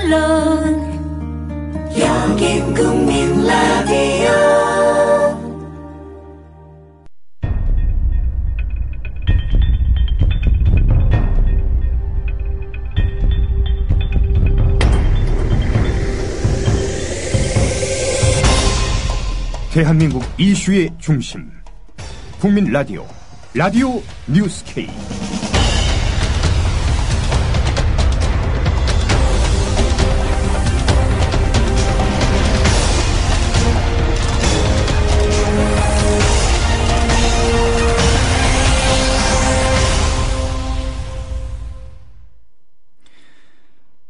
물론 여긴 국민 라디오. 대한민국 이슈의 중심 국민 라디오 라디오 뉴스K.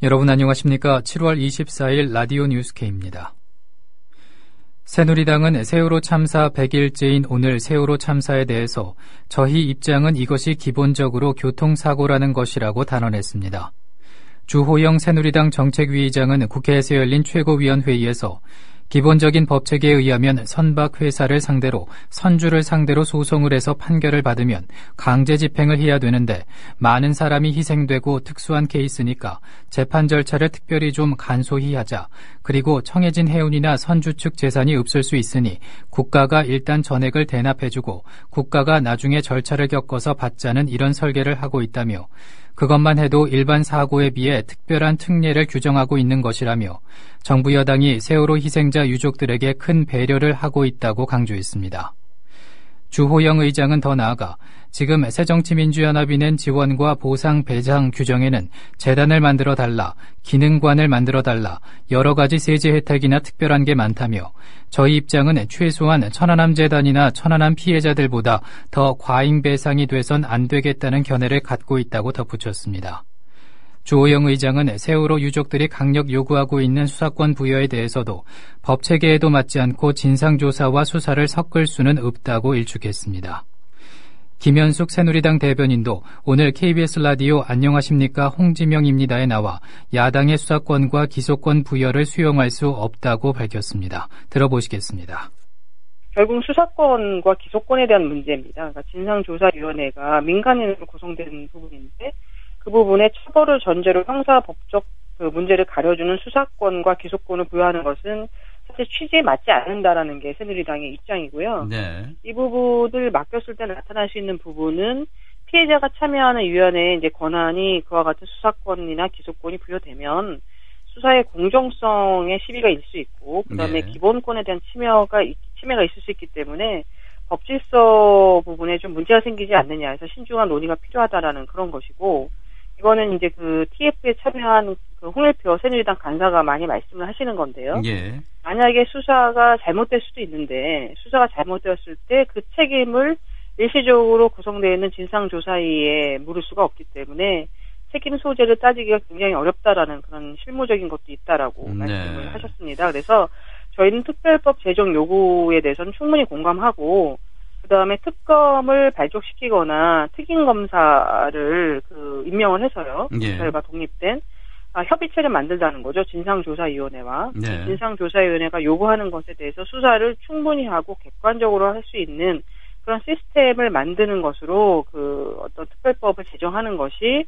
여러분 안녕하십니까? 7월 24일 라디오 뉴스K입니다. 새누리당은 세월호 참사 100일째인 오늘 세월호 참사에 대해서 저희 입장은 이것이 기본적으로 교통사고라는 것이라고 단언했습니다. 주호영 새누리당 정책위의장은 국회에서 열린 최고위원회의에서 기본적인 법체계에 의하면 선박회사를 상대로 선주를 상대로 소송을 해서 판결을 받으면 강제 집행을 해야 되는데 많은 사람이 희생되고 특수한 케이스니까 재판 절차를 특별히 좀 간소히 하자. 그리고 청해진 해운이나 선주 측 재산이 없을 수 있으니 국가가 일단 전액을 대납해주고 국가가 나중에 절차를 겪어서 받자는 이런 설계를 하고 있다며 그것만 해도 일반 사고에 비해 특별한 특례를 규정하고 있는 것이라며 정부 여당이 세월호 희생자 유족들에게 큰 배려를 하고 있다고 강조했습니다. 주호영 의장은 더 나아가 지금 새정치민주연합이 낸 지원과 보상 배상 규정에는 재단을 만들어달라, 기능관을 만들어달라, 여러 가지 세제 혜택이나 특별한 게 많다며 저희 입장은 최소한 천안함재단이나 천안함 피해자들보다 더 과잉배상이 돼선 안 되겠다는 견해를 갖고 있다고 덧붙였습니다. 주호영 의장은 세월호 유족들이 강력 요구하고 있는 수사권 부여에 대해서도 법체계에도 맞지 않고 진상조사와 수사를 섞을 수는 없다고 일축했습니다. 김현숙 새누리당 대변인도 오늘 KBS 라디오 안녕하십니까 홍지명입니다에 나와 야당의 수사권과 기소권 부여를 수용할 수 없다고 밝혔습니다. 들어보시겠습니다. 결국 수사권과 기소권에 대한 문제입니다. 그러니까 진상조사위원회가 민간인으로 구성된 부분인데 그 부분에 처벌을 전제로 형사법적 문제를 가려주는 수사권과 기소권을 부여하는 것은 사실 취지에 맞지 않는다라는 게 새누리당의 입장이고요. 네. 이 부분을 맡겼을 때 나타날 수 있는 부분은 피해자가 참여하는 위원회의 이제 권한이 그와 같은 수사권이나 기소권이 부여되면 수사의 공정성에 시비가 있을 수 있고, 그다음에 네. 기본권에 대한 침해가 있을 수 있기 때문에 법질서 부분에 좀 문제가 생기지 않느냐 해서 신중한 논의가 필요하다라는 그런 것이고. 이거는 이제 그 TF에 참여한 그 홍일표 새누리당 간사가 많이 말씀을 하시는 건데요. 예. 만약에 수사가 잘못될 수도 있는데 수사가 잘못되었을 때 그 책임을 일시적으로 구성되어 있는 진상조사위에 물을 수가 없기 때문에 책임 소재를 따지기가 굉장히 어렵다라는 그런 실무적인 것도 있다라고 말씀을 하셨습니다. 그래서 저희는 특별법 제정 요구에 대해서는 충분히 공감하고 그다음에 특검을 발족시키거나 특임검사를 임명을 해서요. 검찰과 독립된 협의체를 만들자는 거죠. 진상조사위원회와. 네. 진상조사위원회가 요구하는 것에 대해서 수사를 충분히 하고 객관적으로 할 수 있는 그런 시스템을 만드는 것으로 어떤 특별법을 제정하는 것이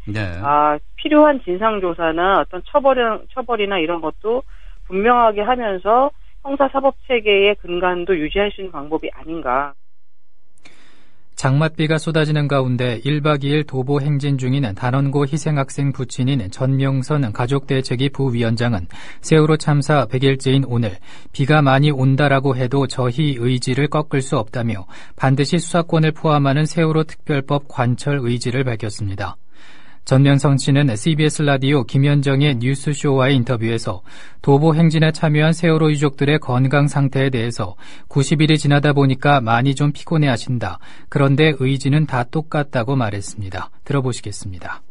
필요한 진상조사나 어떤 처벌이나 이런 것도 분명하게 하면서 형사사법체계의 근간도 유지할 수 있는 방법이 아닌가. 장맛비가 쏟아지는 가운데 1박 2일 도보 행진 중인 단원고 희생학생 부친인 전명선 가족대책위 부위원장은 세월호 참사 100일째인 오늘 비가 많이 온다라고 해도 저희 의지를 꺾을 수 없다며 반드시 수사권을 포함하는 세월호 특별법 관철 의지를 밝혔습니다. 전명선 씨는 CBS 라디오 김현정의 뉴스쇼와의 인터뷰에서 도보 행진에 참여한 세월호 유족들의 건강 상태에 대해서 90일이 지나다 보니까 많이 좀 피곤해하신다. 그런데 의지는 다 똑같다고 말했습니다. 들어보시겠습니다.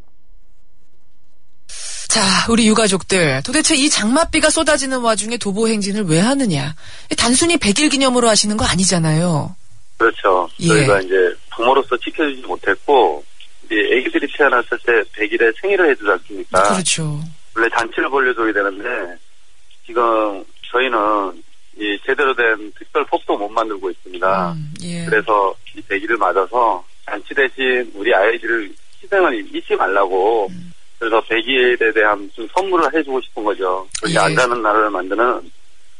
자, 우리 유가족들, 도대체 이 장맛비가 쏟아지는 와중에 도보 행진을 왜 하느냐? 단순히 100일 기념으로 하시는 거 아니잖아요. 그렇죠. 예. 저희가 이제 부모로서 지켜주지 못했고 이제 아기들이 태어났을 때 100일에 생일을 해주지 않습니까? 그렇죠. 원래 잔치를 벌려줘야 되는데 지금 저희는 이 제대로 된 특별법도 못 만들고 있습니다. 예. 그래서 이 100일을 맞아서 잔치 대신 우리 아이들을 희생을 잊지 말라고 그래서 100일에 대한 무슨 선물을 해주고 싶은 거죠. 그게 예. 안 자는 나라를 만드는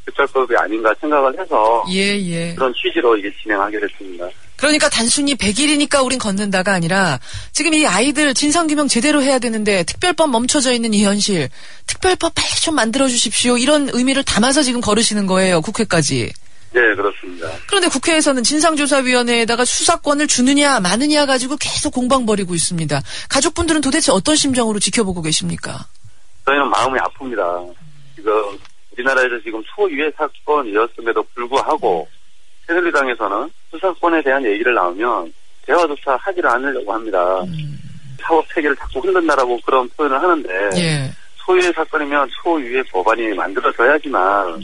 특별법이 아닌가 생각을 해서 예. 그런 취지로 이게 진행하게 됐습니다. 그러니까 단순히 100일이니까 우린 걷는다가 아니라 지금 이 아이들 진상규명 제대로 해야 되는데 특별법 멈춰져 있는 이 현실, 특별법 빨리 좀 만들어 주십시오. 이런 의미를 담아서 지금 걸으시는 거예요. 국회까지. 네, 그렇습니다. 그런데 국회에서는 진상조사위원회에다가 수사권을 주느냐 마느냐 가지고 계속 공방 벌이고 있습니다. 가족분들은 도대체 어떤 심정으로 지켜보고 계십니까? 저희는 마음이 아픕니다. 지금 우리나라에서 지금 초유해 사건이었음에도 불구하고 새누리당에서는 수사권에 대한 얘기를 나오면 대화조차 하지를 않으려고 합니다. 사법 체계를 자꾸 흔든다라고 그런 표현을 하는데 예. 초유해 사건이면 초유해 법안이 만들어져야지만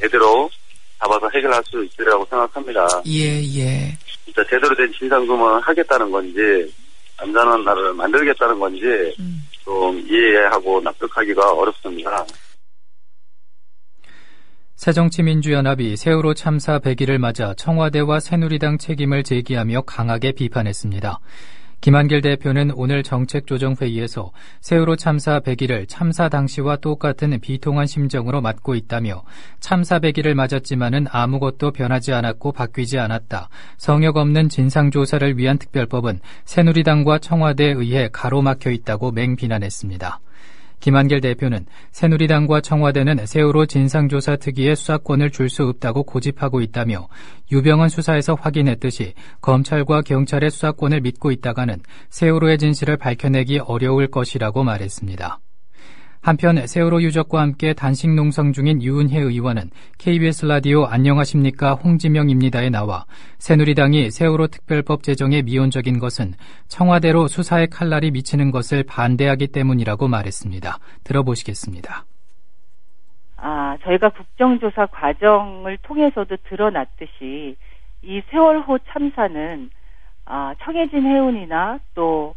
제대로 잡아서 해결할 수 있으리라고 생각합니다. 예. 진짜 제대로 된 진상규명을 하겠다는 건지 안전한 나라를 만들겠다는 건지 좀 이해하고 납득하기가 어렵습니다. 새정치민주연합이 세월호 참사 100일을 맞아 청와대와 새누리당 책임을 제기하며 강하게 비판했습니다. 김한길 대표는 오늘 정책조정회의에서 세월호 참사 100일을 참사 당시와 똑같은 비통한 심정으로 맞고 있다며 참사 100일을 맞았지만은 아무것도 변하지 않았고 바뀌지 않았다. 성역 없는 진상조사를 위한 특별법은 새누리당과 청와대에 의해 가로막혀 있다고 맹비난했습니다. 김한길 대표는 새누리당과 청와대는 세월호 진상조사 특위에 수사권을 줄 수 없다고 고집하고 있다며 유병헌 수사에서 확인했듯이 검찰과 경찰의 수사권을 믿고 있다가는 세월호의 진실을 밝혀내기 어려울 것이라고 말했습니다. 한편 세월호 유족과 함께 단식 농성 중인 유은혜 의원은 KBS 라디오 안녕하십니까 홍지명입니다에 나와 새누리당이 세월호 특별법 제정에 미온적인 것은 청와대로 수사의 칼날이 미치는 것을 반대하기 때문이라고 말했습니다. 들어보시겠습니다. 저희가 국정조사 과정을 통해서도 드러났듯이 이 세월호 참사는 청해진 해운이나 또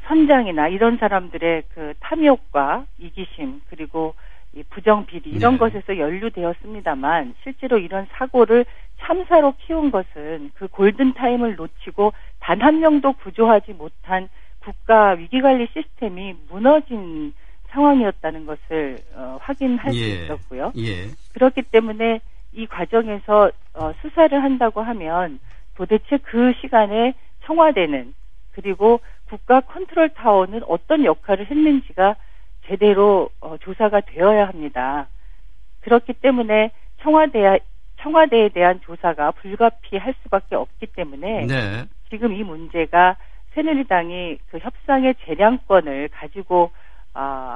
선장이나 이런 사람들의 그 탐욕과 이기심 그리고 이 부정비리 이런 것에서 연루되었습니다만 실제로 이런 사고를 참사로 키운 것은 그 골든타임을 놓치고 단 한 명도 구조하지 못한 국가 위기관리 시스템이 무너진 상황이었다는 것을 확인할 수 있었고요. 그렇기 때문에 이 과정에서 수사를 한다고 하면 도대체 그 시간에 청와대는 그리고 국가 컨트롤 타워는 어떤 역할을 했는지가 제대로 조사가 되어야 합니다. 그렇기 때문에 청와대에 대한 조사가 불가피할 수밖에 없기 때문에 지금 이 문제가 새누리당이 그 협상의 재량권을 가지고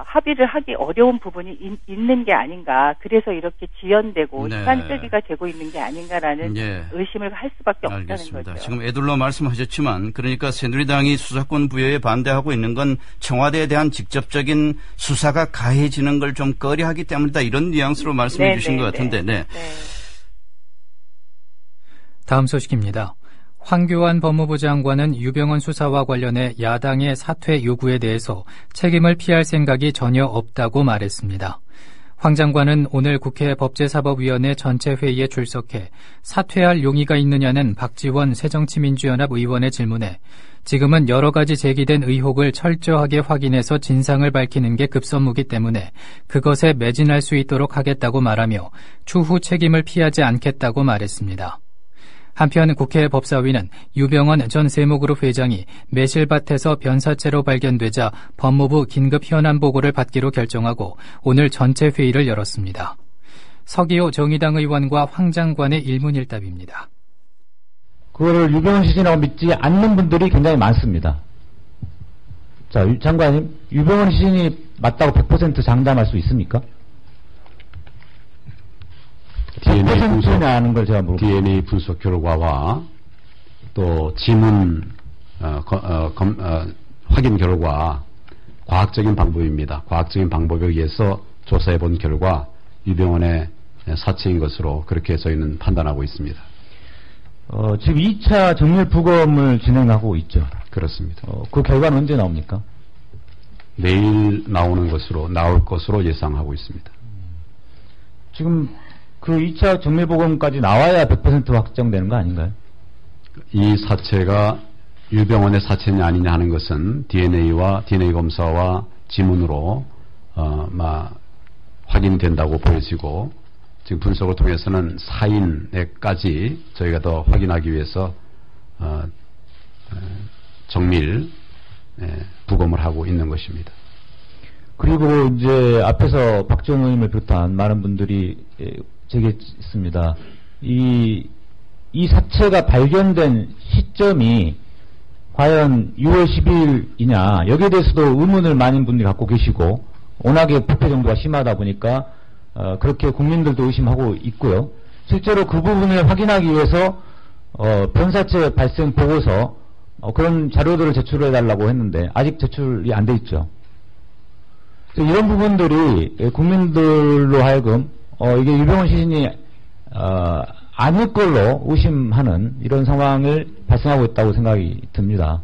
합의를 하기 어려운 부분이 있는 게 아닌가. 그래서 이렇게 지연되고 시간 끌기가 되고 있는 게 아닌가라는 의심을 할 수밖에 없다는 거죠. 지금 애둘러 말씀하셨지만 그러니까 새누리당이 수사권 부여에 반대하고 있는 건 청와대에 대한 직접적인 수사가 가해지는 걸 좀 꺼려하기 때문이다. 이런 뉘앙스로 말씀해 주신 것 같은데. 다음 소식입니다. 황교안 법무부 장관은 유병헌 수사와 관련해 야당의 사퇴 요구에 대해서 책임을 피할 생각이 전혀 없다고 말했습니다. 황 장관은 오늘 국회 법제사법위원회 전체 회의에 출석해 사퇴할 용의가 있느냐는 박지원 새정치민주연합 의원의 질문에 지금은 여러 가지 제기된 의혹을 철저하게 확인해서 진상을 밝히는 게 급선무기 때문에 그것에 매진할 수 있도록 하겠다고 말하며 추후 책임을 피하지 않겠다고 말했습니다. 한편 국회 법사위는 유병헌 전 세무그룹 회장이 매실밭에서 변사체로 발견되자 법무부 긴급 현안 보고를 받기로 결정하고 오늘 전체 회의를 열었습니다. 서기호 정의당 의원과 황 장관의 일문일답입니다. 그거를 유병헌 시신이라고 믿지 않는 분들이 굉장히 많습니다. 자, 장관님, 유병헌 시신이 맞다고 100% 장담할 수 있습니까? DNA 분석 결과와 또 지문 확인 결과 과학적인 방법입니다. 과학적인 방법에 의해서 조사해 본 결과 유병헌의 사체인 것으로 그렇게 저희는 판단하고 있습니다. 지금 2차 정밀 부검을 진행하고 있죠. 그렇습니다. 그 결과는 언제 나옵니까? 내일 나올 것으로 예상하고 있습니다. 지금 그 2차 정밀 부검까지 나와야 100% 확정되는 거 아닌가요? 이 사체가 유병원의 사체냐 아니냐 하는 것은 DNA 검사와 지문으로 확인된다고 보여지고 지금 분석을 통해서는 사인에까지 저희가 더 확인하기 위해서 정밀 부검을 하고 있는 것입니다. 그리고 이제 앞에서 박정우 의원님을 비롯한 많은 분들이 제기했습니다. 이 사체가 발견된 시점이 과연 6월 10일이냐 여기에 대해서도 의문을 많은 분들이 갖고 계시고 워낙에 부패 정도가 심하다 보니까 그렇게 국민들도 의심하고 있고요. 실제로 그 부분을 확인하기 위해서 변사체 발생 보고서 그런 자료들을 제출해달라고 했는데 아직 제출이 안 돼 있죠. 이런 부분들이 국민들로 하여금 이게 유병원 시신이 아닐 걸로 의심하는 이런 상황을 발생하고 있다고 생각이 듭니다.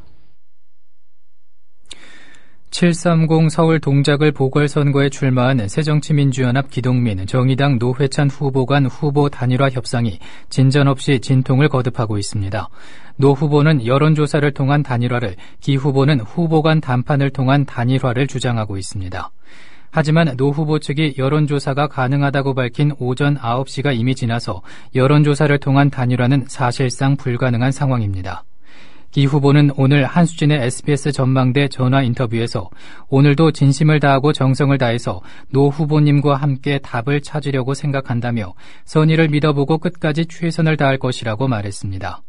730 서울 동작을 보궐선거에 출마한 새정치민주연합 기동민, 정의당 노회찬 후보 간 후보 단일화 협상이 진전 없이 진통을 거듭하고 있습니다. 노 후보는 여론조사를 통한 단일화를, 기 후보는 후보 간 담판을 통한 단일화를 주장하고 있습니다. 하지만 노 후보 측이 여론조사가 가능하다고 밝힌 오전 9시가 이미 지나서 여론조사를 통한 단일화는 사실상 불가능한 상황입니다. 기 후보는 오늘 한수진의 SBS 전망대 전화 인터뷰에서 오늘도 진심을 다하고 정성을 다해서 노 후보님과 함께 답을 찾으려고 생각한다며 선의를 믿어보고 끝까지 최선을 다할 것이라고 말했습니다.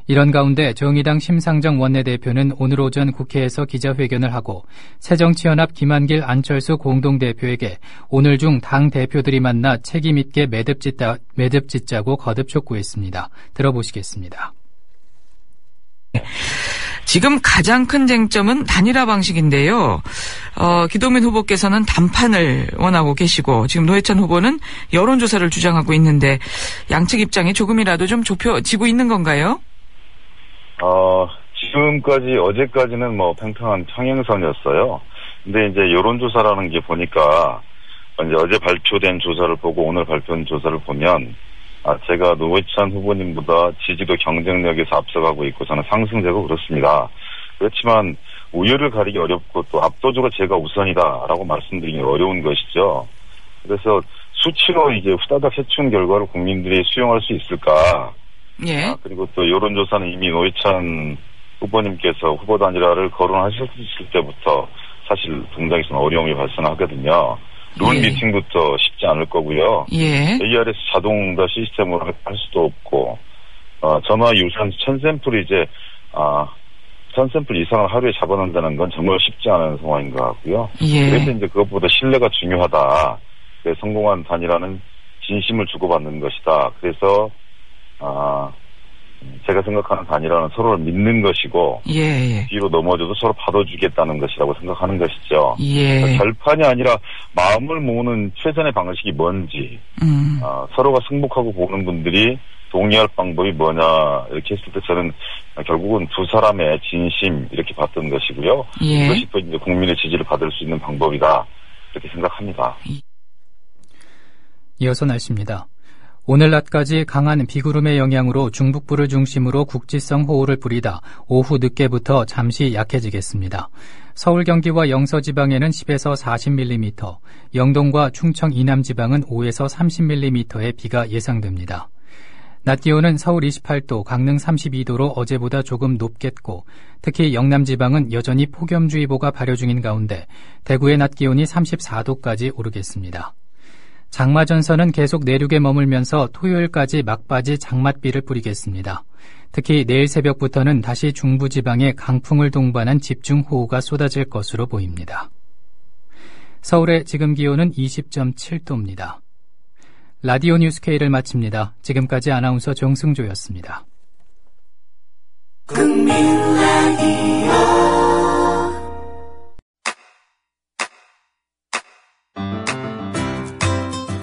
이런 가운데 정의당 심상정 원내대표는 오늘 오전 국회에서 기자회견을 하고 새정치연합 김한길 안철수 공동대표에게 오늘 중 당 대표들이 만나 책임있게 매듭 짓자고 거듭 촉구했습니다. 들어보시겠습니다. 지금 가장 큰 쟁점은 단일화 방식인데요. 기동민 후보께서는 담판을 원하고 계시고 지금 노회찬 후보는 여론조사를 주장하고 있는데 양측 입장이 조금이라도 좀 좁혀지고 있는 건가요? 지금까지 어제까지는 팽팽한 평행선이었어요. 근데 이제 여론조사라는 게 보니까 이제 어제 발표된 조사를 보고 오늘 발표된 조사를 보면 제가 노회찬 후보님보다 지지도 경쟁력에서 앞서가고 있고 저는 상승되고 그렇습니다. 그렇지만 우열을 가리기 어렵고 또 압도적으로 제가 우선이다라고 말씀드리기 어려운 것이죠. 그래서 수치로 이제 후다닥 해치운 결과를 국민들이 수용할 수 있을까? 예. 그리고 또 여론조사는 이미 노회찬 후보님께서 후보 단일화를 거론하셨을 때부터 사실 동작에서는 어려움이 발생하거든요. 룰 미팅부터 쉽지 않을 거고요. 예. ARS 자동 시스템으로 할 수도 없고, 전화 유선 1000샘플이 이제, 1000샘플 이상을 하루에 잡아낸다는 건 정말 쉽지 않은 상황인 것 같고요. 예. 그래서 이제 그것보다 신뢰가 중요하다. 그래서 성공한 단일화는 진심을 주고받는 것이다. 그래서, 제가 생각하는 단일화는 서로를 믿는 것이고 뒤로 넘어져도 서로 받아주겠다는 것이라고 생각하는 것이죠. 그러니까 결판이 아니라 마음을 모으는 최선의 방식이 뭔지 서로가 승복하고 보는 분들이 동의할 방법이 뭐냐 이렇게 했을 때 저는 결국은 두 사람의 진심 이렇게 봤던 것이고요. 이것이 또 이제 국민의 지지를 받을 수 있는 방법이다 이렇게 생각합니다. 이어서 날씨입니다. 오늘 낮까지 강한 비구름의 영향으로 중북부를 중심으로 국지성 호우를 부리다 오후 늦게부터 잠시 약해지겠습니다. 서울 경기와 영서 지방에는 10에서 40mm, 영동과 충청 이남 지방은 5에서 30mm의 비가 예상됩니다. 낮 기온은 서울 28도, 강릉 32도로 어제보다 조금 높겠고 특히 영남 지방은 여전히 폭염주의보가 발효 중인 가운데 대구의 낮 기온이 34도까지 오르겠습니다. 장마전선은 계속 내륙에 머물면서 토요일까지 막바지 장맛비를 뿌리겠습니다. 특히 내일 새벽부터는 다시 중부지방에 강풍을 동반한 집중호우가 쏟아질 것으로 보입니다. 서울의 지금 기온은 20.7도입니다. 라디오 뉴스 K를 마칩니다. 지금까지 아나운서 정승조였습니다.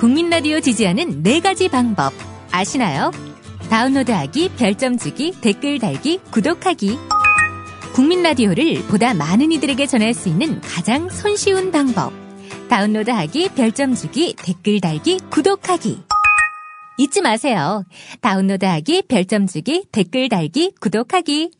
국민 라디오 지지하는 4가지 방법 아시나요? 다운로드하기, 별점 주기, 댓글 달기, 구독하기. 국민 라디오를 보다 많은 이들에게 전할 수 있는 가장 손쉬운 방법. 다운로드하기, 별점 주기, 댓글 달기, 구독하기. 잊지 마세요. 다운로드하기, 별점 주기, 댓글 달기, 구독하기.